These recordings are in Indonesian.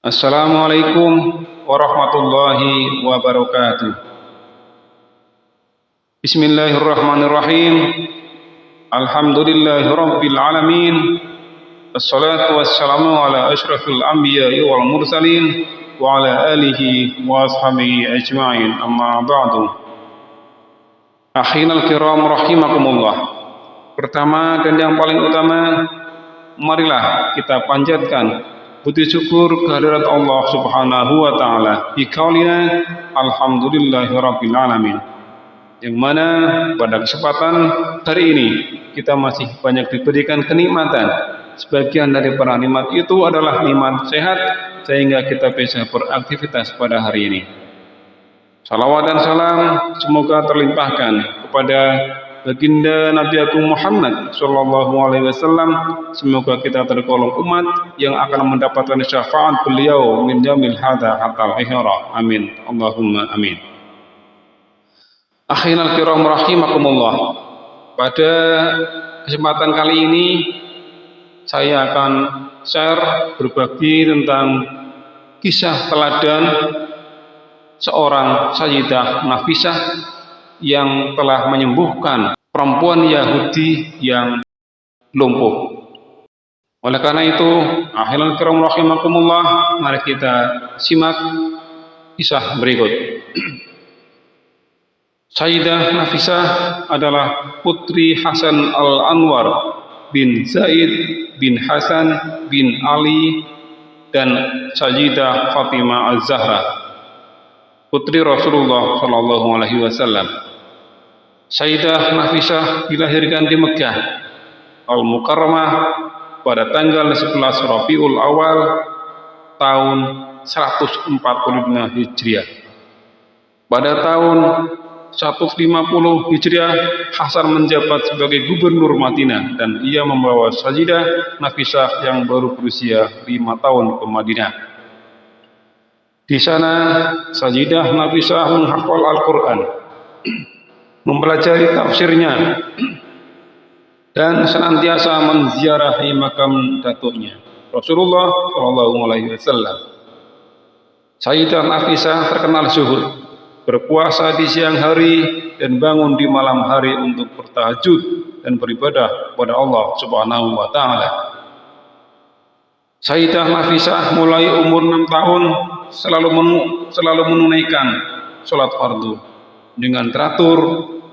Assalamualaikum warahmatullahi wabarakatuh. Bismillahirrahmanirrahim. Alhamdulillahi rabbil alamin. Assalatu wassalamu ala asyrafil anbiya'i wal mursalin wa ala alihi wa ashabihi ajma'in. Amma ba'du. Akhinal kiram rahimakumullah. Pertama dan yang paling utama, marilah kita panjatkan puji syukur kehadirat Allah Subhanahu wa taala bi qaulina alhamdulillahirabbil alamin, yang mana pada kesempatan hari ini kita masih banyak diberikan kenikmatan. Sebagian dari para nikmat itu adalah nikmat sehat sehingga kita bisa beraktivitas pada hari ini. Salawat dan salam semoga terlimpahkan kepada baginda Nabi Agung Muhammad sallallahu alaihi wasallam. Semoga kita tergolong umat yang akan mendapatkan syafaat beliau min jamil hadza hatal akhirah. Amin. Allahumma amin. Akhinal kiram rahimakumullah. Pada kesempatan kali ini saya akan share berbagi tentang kisah teladan seorang Sayyidah Nafisah yang telah menyembuhkan perempuan Yahudi yang lumpuh. Oleh karena itu, akhiral kiram rahimakumullah, mari kita simak kisah berikut. Sayyidah Nafisah adalah putri Hasan al-Anwar bin Zaid bin Hasan bin Ali dan Sayyidah Fatimah az-Zahra, putri Rasulullah sallallahu alaihi wasallam. Sayyidah Nafisah dilahirkan di Mekah Al-Mukarramah pada tanggal 11 Rabiul Awal tahun 145 Hijriah. Pada tahun 150 Hijriah, Hasan menjabat sebagai gubernur Madinah dan ia membawa Sayyidah Nafisah yang baru berusia 5 tahun ke Madinah. Di sana Sayyidah Nafisah menghafal Al-Quran, mempelajari tafsirnya, dan senantiasa menziarahi makam datuknya Rasulullah Shallallahu Alaihi Wasallam. Sayyidah Nafisah terkenal zuhud, berpuasa di siang hari dan bangun di malam hari untuk bertahajud dan beribadah kepada Allah Subhanahu Wa Taala. Sayyidah Nafisah mulai umur 6 tahun selalu menunaikan sholat fardu dengan teratur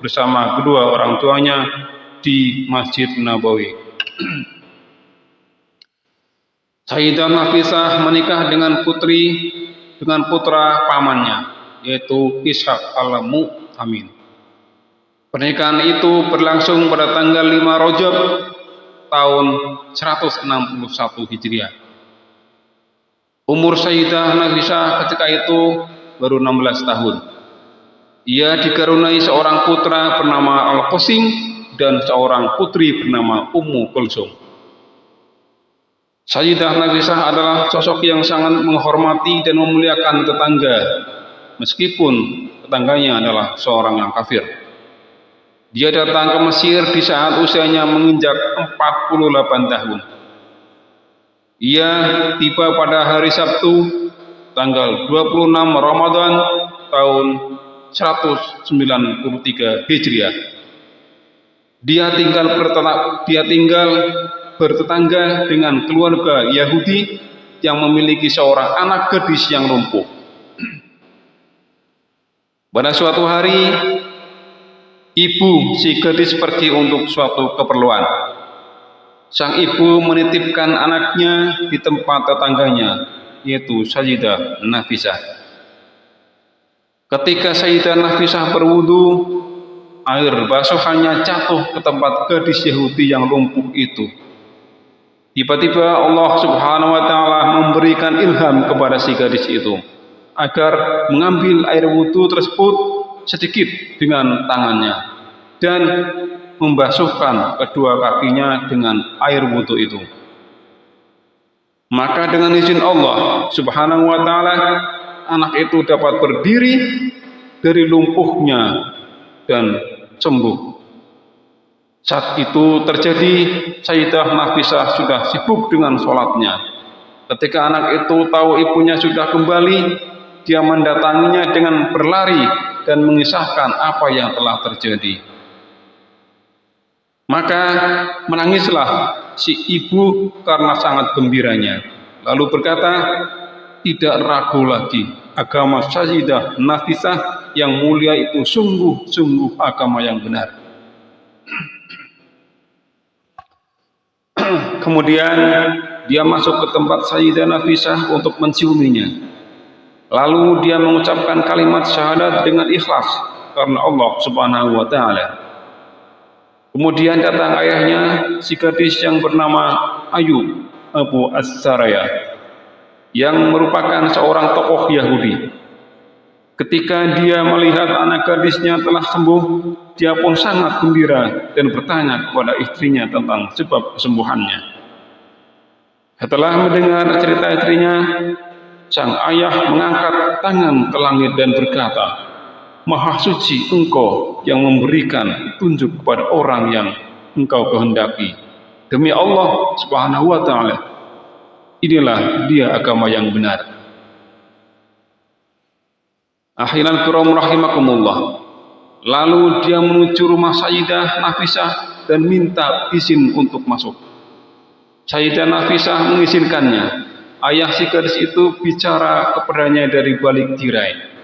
bersama kedua orang tuanya di Masjid Nabawi. Sayyidah Nafisah menikah dengan putra pamannya, yaitu Ishaq al-Mu'tamin. Pernikahan itu berlangsung pada tanggal 5 Rajab tahun 161 Hijriah. Umur Sayyidah Nafisah ketika itu baru 16 tahun. Ia dikaruniai seorang putra bernama Al-Qasim dan seorang putri bernama Ummu Kulsum. Sayyidah Nafisah adalah sosok yang sangat menghormati dan memuliakan tetangga, meskipun tetangganya adalah seorang yang kafir. Dia datang ke Mesir di saat usianya menginjak 48 tahun. Ia tiba pada hari Sabtu tanggal 26 Ramadan tahun 193 Hijriah. Dia tinggal bertetangga dengan keluarga Yahudi yang memiliki seorang anak gadis yang lumpuh. Pada suatu hari, ibu si gadis pergi untuk suatu keperluan. Sang ibu menitipkan anaknya di tempat tetangganya, yaitu Sayyidah Nafisah. Ketika Sayyidah Nafisah berwudu, air basuhannya jatuh ke tempat gadis Yahudi yang lumpuh itu. Tiba-tiba Allah Subhanahu wa taala memberikan ilham kepada si gadis itu agar mengambil air wudu tersebut sedikit dengan tangannya dan membasuhkan kedua kakinya dengan air wudu itu. Maka dengan izin Allah Subhanahu wa taala, anak itu dapat berdiri dari lumpuhnya dan sembuh. Saat itu terjadi, Sayyidah Nafisah sudah sibuk dengan sholatnya. Ketika anak itu tahu ibunya sudah kembali, dia mendatanginya dengan berlari dan mengisahkan apa yang telah terjadi. Maka menangislah si ibu karena sangat gembiranya. Lalu berkata, tidak ragu lagi, agama Sayyidah Nafisah yang mulia itu sungguh-sungguh agama yang benar. Kemudian dia masuk ke tempat Sayyidah Nafisah untuk menciuminya. Lalu dia mengucapkan kalimat syahadat dengan ikhlas karena Allah Subhanahu wa taala. Kemudian datang ayahnya, si gadis yang bernama Ayub Abu As-Saraya, yang merupakan seorang tokoh Yahudi. Ketika dia melihat anak gadisnya telah sembuh, dia pun sangat gembira dan bertanya kepada istrinya tentang sebab kesembuhannya. Setelah mendengar cerita istrinya, sang ayah mengangkat tangan ke langit dan berkata, Maha suci Engkau yang memberikan petunjuk kepada orang yang Engkau kehendaki. Demi Allah Subhanahu wa taala, inilah dia agama yang benar. Akhiran kiram rahimakumullah. Lalu dia menuju rumah Sayyidah Nafisah dan minta izin untuk masuk. Sayyidah Nafisah mengizinkannya. Ayah si gadis itu bicara kepadanya dari balik tirai.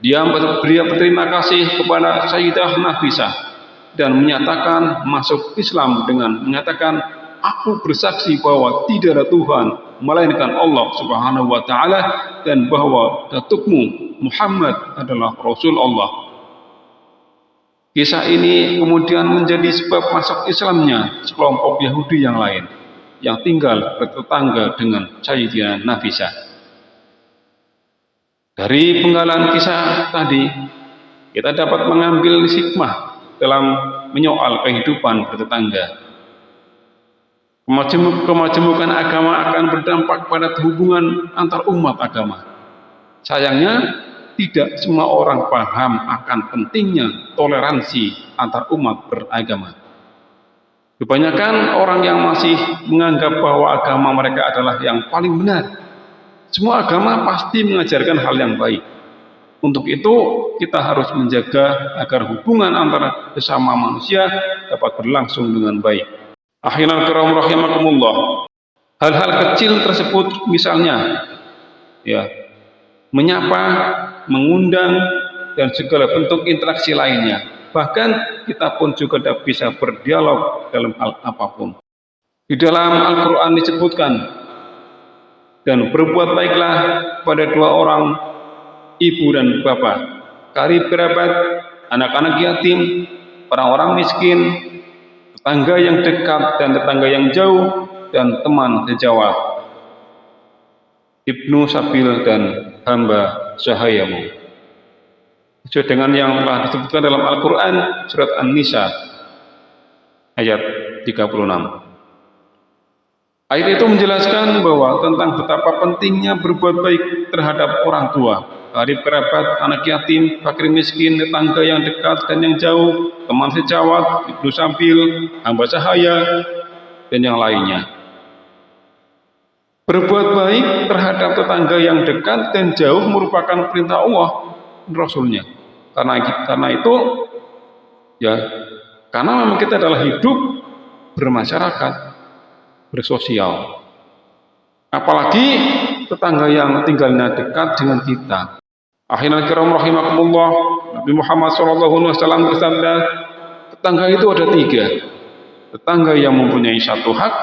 Dia berterima kasih kepada Sayyidah Nafisah dan menyatakan masuk Islam dengan menyatakan, aku bersaksi bahwa tidak ada Tuhan melainkan Allah Subhanahu wa taala dan bahwa datukmu Muhammad adalah Rasul Allah. Kisah ini kemudian menjadi sebab masuk Islamnya sekelompok Yahudi yang lain yang tinggal bertetangga dengan Sayyidah Nafisah. Dari penggalan kisah tadi, kita dapat mengambil hikmah dalam menyoal kehidupan bertetangga. Kemajemukan agama akan berdampak pada hubungan antar umat agama. Sayangnya, tidak semua orang paham akan pentingnya toleransi antar umat beragama. Kebanyakan orang yang masih menganggap bahwa agama mereka adalah yang paling benar. Semua agama pasti mengajarkan hal yang baik. Untuk itu, kita harus menjaga agar hubungan antara sesama manusia dapat berlangsung dengan baik. Akhiran kiram rahimakumullah. Hal-hal kecil tersebut misalnya, menyapa, mengundang, dan segala bentuk interaksi lainnya. Bahkan kita pun juga tidak bisa berdialog dalam hal apapun. Di dalam Al-Quran disebutkan, dan berbuat baiklah pada dua orang, ibu dan bapak, karib kerabat, anak-anak yatim, orang-orang miskin, tetangga yang dekat dan tetangga yang jauh, dan teman sejawat, ibnu sabil dan hamba sahayamu. Sesuai dengan yang telah disebutkan dalam Al-Quran surat An-Nisa ayat 36. Ayat itu menjelaskan bahwa tentang betapa pentingnya berbuat baik terhadap orang tua, karib kerabat, anak yatim, fakir miskin, tetangga yang dekat dan yang jauh, teman sejawat, ibnu sabil, hamba sahaya, dan yang lainnya. Berbuat baik terhadap tetangga yang dekat dan jauh merupakan perintah Allah dan Rasulnya. Karena itu, karena memang kita adalah hidup bermasyarakat, bersosial. Apalagi tetangga yang tinggalnya dekat dengan kita. Akhiran kiram rahimakumullah, Nabi Muhammad SAW bersabda, tetangga itu ada 3. Tetangga yang mempunyai 1 hak,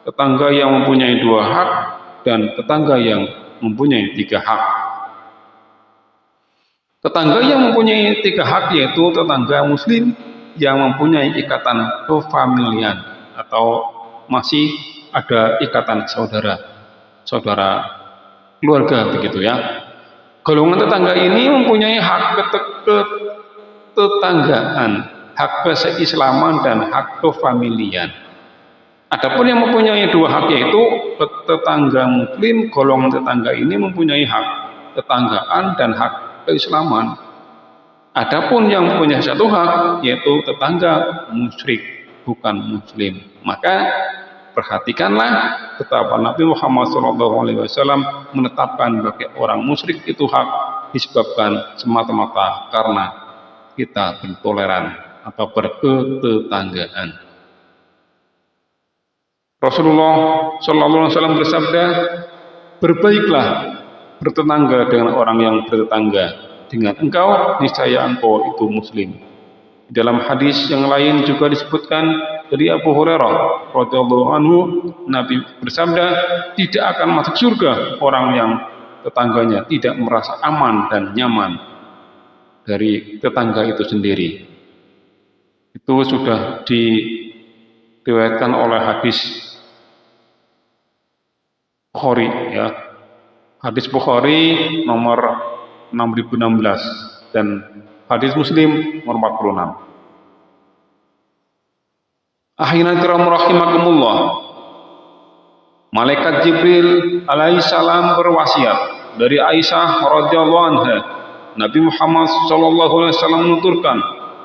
tetangga yang mempunyai 2 hak, dan tetangga yang mempunyai 3 hak. Tetangga yang mempunyai 3 hak yaitu tetangga muslim yang mempunyai ikatan kefamilian atau masih ada ikatan saudara keluarga begitu ya. Golongan tetangga ini mempunyai hak ketetanggaan, hak keislaman dan hak kefamilian. Adapun yang mempunyai 2 hak yaitu tetangga muslim, golongan tetangga ini mempunyai hak tetanggaan dan hak keislaman. Adapun yang mempunyai 1 hak yaitu tetangga musyrik bukan muslim. Maka Perhatikanlah betapa Nabi Muhammad SAW menetapkan bagi orang musyrik itu hak disebabkan semata-mata karena kita bertoleran atau bertetanggaan. Rasulullah SAW bersabda, berbaiklah bertetangga dengan orang yang bertetangga dengan engkau, niscaya engkau itu muslim. Dalam hadis yang lain juga disebutkan dari Abu Hurairah radhiyallahu anhu, Nabi bersabda, tidak akan masuk surga orang yang tetangganya tidak merasa aman dan nyaman dari tetangga itu sendiri. Itu sudah diriwayatkan oleh hadis Bukhari, ya. Hadis Bukhari nomor 6016 dan hadis Muslim nomor 46. Akhirnya rahimakumullah, Malaikat Jibril alaihissalam berwasiat dari Aisyah radhiyallahu anha, Nabi Muhammad SAW menuturkan,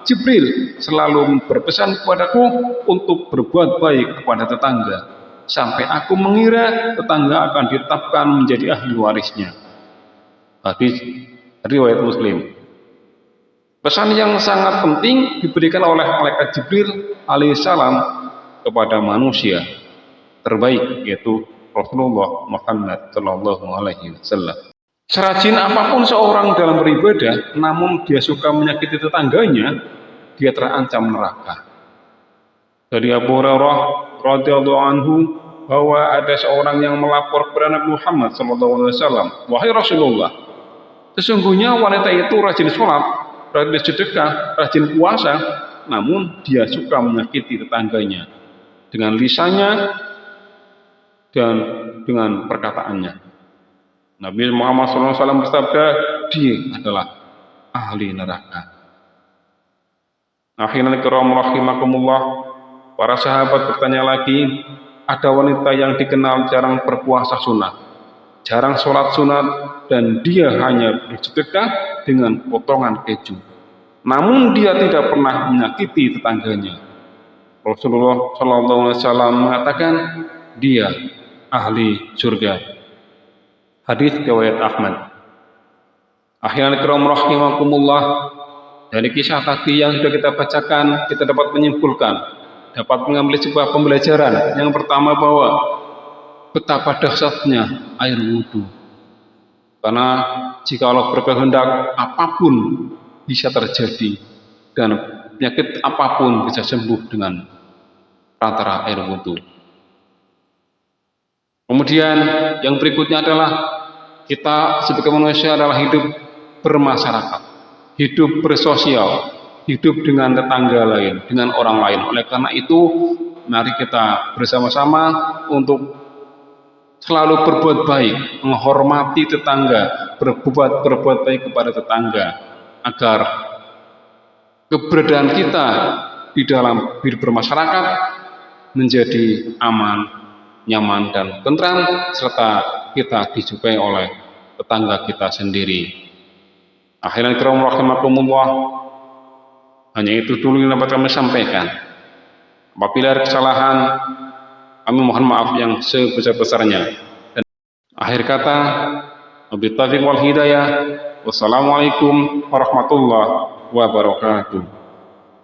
Jibril selalu berpesan kepadaku untuk berbuat baik kepada tetangga, sampai aku mengira tetangga akan ditetapkan menjadi ahli warisnya. Hadis riwayat Muslim. Pesan yang sangat penting diberikan oleh Malaikat Jibril alaihissalam kepada manusia terbaik, yaitu Rasulullah Muhammad sallallahu alaihi wasallam. Serajin apapun seorang dalam beribadah, namun dia suka menyakiti tetangganya, dia terancam neraka. Dari Abu Hurairah radhiyallahu anhu bahwa ada seorang yang melapor kepada Nabi Muhammad sallallahu alaihi wasallam, wahai Rasulullah, sesungguhnya wanita itu rajin sholat, rajin sedekah, rajin puasa, namun dia suka menyakiti tetangganya dengan lisannya dan dengan perkataannya. Nabi Muhammad SAW bersabda, dia adalah ahli neraka. Akhirnya rahimakumullah, para sahabat bertanya lagi, ada wanita yang dikenal jarang berpuasa sunat, jarang sholat sunat, dan dia hanya bersedekah dengan potongan keju, namun dia tidak pernah menyakiti tetangganya. Rasulullah SAW mengatakan, dia ahli surga. Hadis riwayat Ahmad. Akhirnya rahimakumullah, dari kisah tadi yang sudah kita bacakan, kita dapat menyimpulkan, dapat mengambil sebuah pembelajaran. Yang pertama, bahwa betapa dahsyatnya air wudhu. Karena jika Allah berkehendak, apapun bisa terjadi dan penyakit apapun bisa sembuh dengan perantara air wudhu. Kemudian yang berikutnya adalah kita sebagai manusia adalah hidup bermasyarakat, hidup bersosial, hidup dengan tetangga lain, dengan orang lain. Oleh karena itu, mari kita bersama-sama untuk selalu berbuat baik, menghormati tetangga, berbuat baik kepada tetangga, agar keberadaan kita di dalam hidup bermasyarakat menjadi aman, nyaman, dan tentram, serta kita disukai oleh tetangga kita sendiri. Akhirnya rahimakumullah, hanya itu dulu yang dapat kami sampaikan. Apabila ada kesalahan, kami mohon maaf yang sebesar-besarnya. Dan akhir kata, wabillahi taufiq wal hidayah. Wassalamualaikum warahmatullahi wabarakatuh.